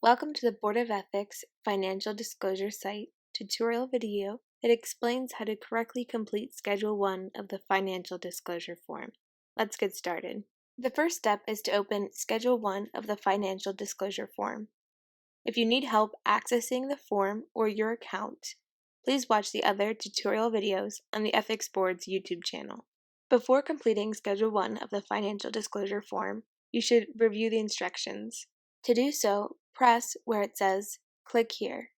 Welcome to the Board of Ethics Financial Disclosure Site tutorial video that explains how to correctly complete Schedule 1 of the Financial Disclosure Form. Let's get started. The first step is to open Schedule 1 of the Financial Disclosure Form. If you need help accessing the form or your account, please watch the other tutorial videos on the Ethics Board's YouTube channel. Before completing Schedule 1 of the Financial Disclosure Form, you should review the instructions. To do so, press where it says Click Here.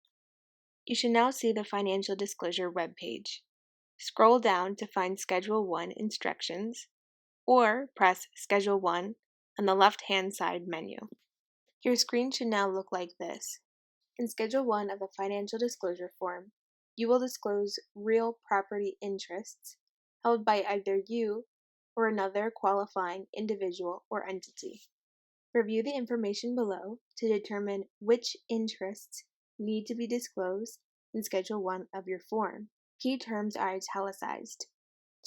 You should now see the Financial Disclosure webpage. Scroll down to find Schedule 1 instructions, or press Schedule 1 on the left-hand side menu. Your screen should now look like this. In Schedule 1 of the Financial Disclosure Form, you will disclose real property interests held by either you or another qualifying individual or entity. Review the information below to determine which interests need to be disclosed in Schedule 1 of your form. Key terms are italicized.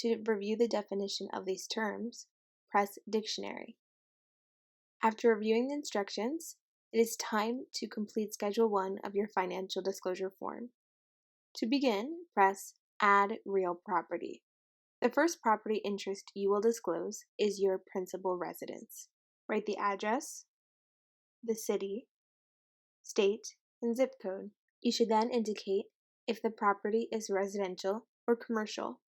To review the definition of these terms, press Dictionary. After reviewing the instructions, it is time to complete Schedule 1 of your Financial Disclosure Form. To begin, press Add Real Property. The first property interest you will disclose is your principal residence. Write the address, the city, state, and zip code. You should then indicate if the property is residential or commercial.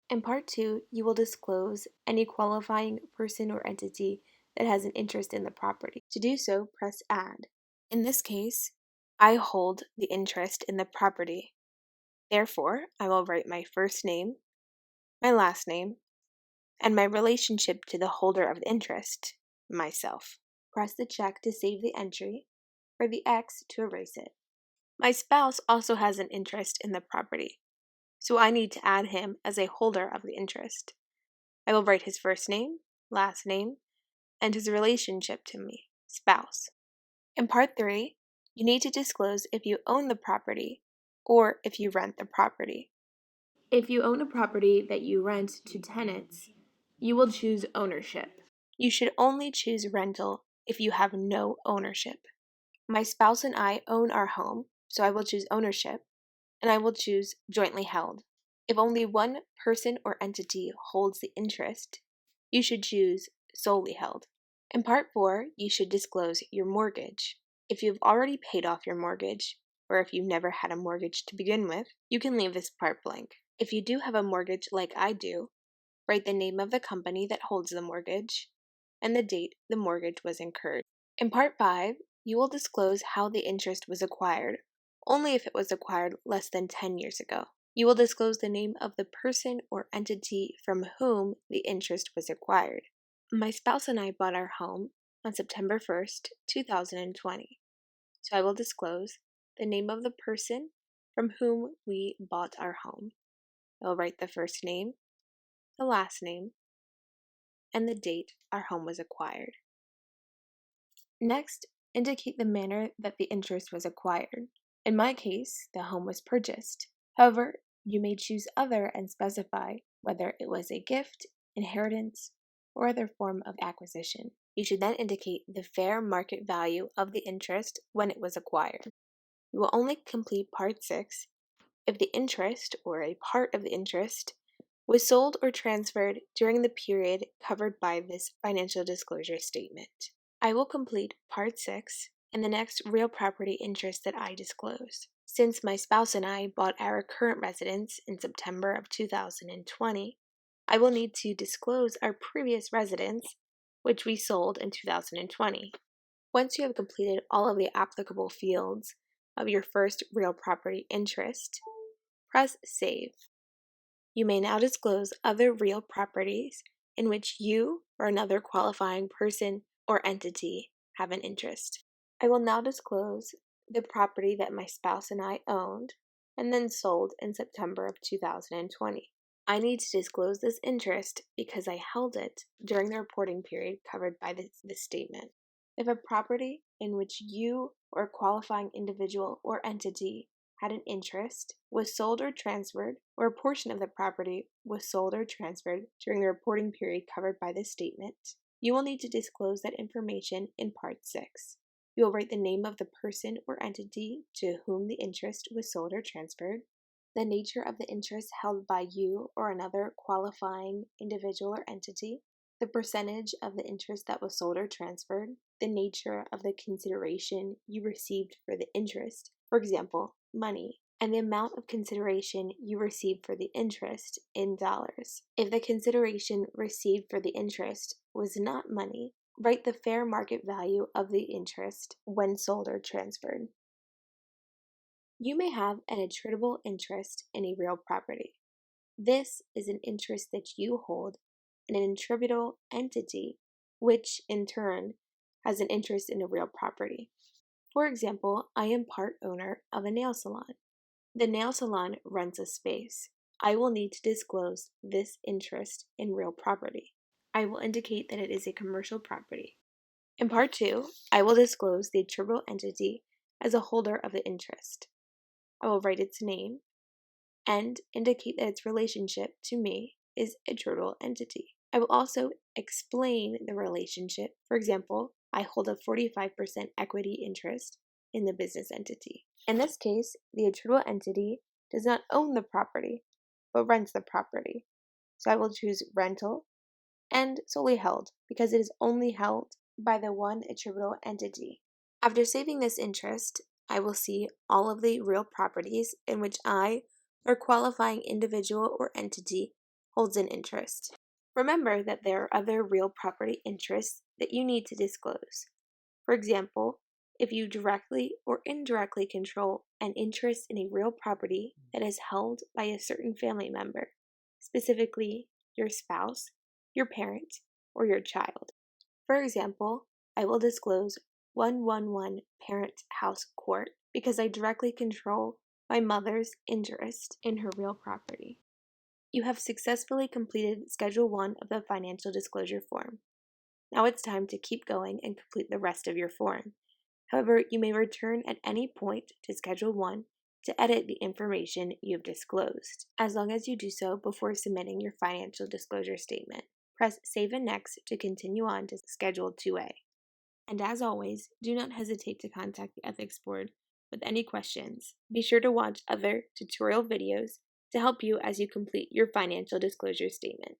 In Part 2, you will disclose any qualifying person or entity that has an interest in the property. To do so, press Add. In this case, I hold the interest in the property. Therefore, I will write my first name, my last name, and my relationship to the holder of the interest, myself. Press the check to save the entry, or the X to erase it. My spouse also has an interest in the property, so I need to add him as a holder of the interest. I will write his first name, last name, and his relationship to me, spouse. In Part 3, you need to disclose if you own the property or if you rent the property. If you own a property that you rent to tenants, you will choose ownership. You should only choose rental if you have no ownership. My spouse and I own our home, so I will choose ownership, and I will choose jointly held. If only one person or entity holds the interest, you should choose solely held. In Part 4, you should disclose your mortgage. If you've already paid off your mortgage, or if you've never had a mortgage to begin with, you can leave this part blank. If you do have a mortgage like I do, write the name of the company that holds the mortgage and the date the mortgage was incurred. In Part 5, you will disclose how the interest was acquired, only if it was acquired less than 10 years ago. You will disclose the name of the person or entity from whom the interest was acquired. My spouse and I bought our home on September 1st, 2020, so I will disclose the name of the person from whom we bought our home. I will write the first name, the last name, and the date our home was acquired. Next, indicate the manner that the interest was acquired. In my case, the home was purchased. However, you may choose other and specify whether it was a gift, inheritance, or other form of acquisition. You should then indicate the fair market value of the interest when it was acquired. You will only complete Part 6 if the interest, or a part of the interest, was sold or transferred during the period covered by this financial disclosure statement. I will complete Part 6 in the next real property interest that I disclose. Since my spouse and I bought our current residence in September of 2020, I will need to disclose our previous residence, which we sold in 2020. Once you have completed all of the applicable fields of your first real property interest, press Save. You may now disclose other real properties in which you or another qualifying person or entity have an interest. I will now disclose the property that my spouse and I owned and then sold in September of 2020. I need to disclose this interest because I held it during the reporting period covered by this statement. If a property in which you or a qualifying individual or entity had an interest was sold or transferred, or a portion of the property was sold or transferred during the reporting period covered by this statement, you will need to disclose that information in Part 6. You will write the name of the person or entity to whom the interest was sold or transferred, the nature of the interest held by you or another qualifying individual or entity, the percentage of the interest that was sold or transferred, the nature of the consideration you received for the interest, for example, money, and the amount of consideration you received for the interest in dollars. If the consideration received for the interest was not money, write the fair market value of the interest when sold or transferred. You may have an attritable interest in a real property. This is an interest that you hold in an attributable entity, which in turn has an interest in a real property. For example, I am part owner of a nail salon. The nail salon rents a space. I will need to disclose this interest in real property. I will indicate that it is a commercial property. In Part 2, I will disclose the attributable entity as a holder of the interest. I will write its name and indicate that its relationship to me is a attributable entity. I will also explain the relationship. For example, I hold a 45% equity interest in the business entity. In this case, the attributable entity does not own the property, but rents the property. So I will choose rental and solely held because it is only held by the one attributable entity. After saving this interest, I will see all of the real properties in which I or qualifying individual or entity holds an interest. Remember that there are other real property interests that you need to disclose. For example, if you directly or indirectly control an interest in a real property that is held by a certain family member, specifically your spouse, your parent, or your child. For example, I will disclose 111 Parent House Court because I directly control my mother's interest in her real property. You have successfully completed Schedule 1 of the Financial Disclosure Form. Now it's time to keep going and complete the rest of your form. However, you may return at any point to Schedule 1 to edit the information you've disclosed, as long as you do so before submitting your financial disclosure statement. Press Save and Next to continue on to Schedule 2A. And as always, do not hesitate to contact the Ethics Board with any questions. Be sure to watch other tutorial videos to help you as you complete your financial disclosure statement.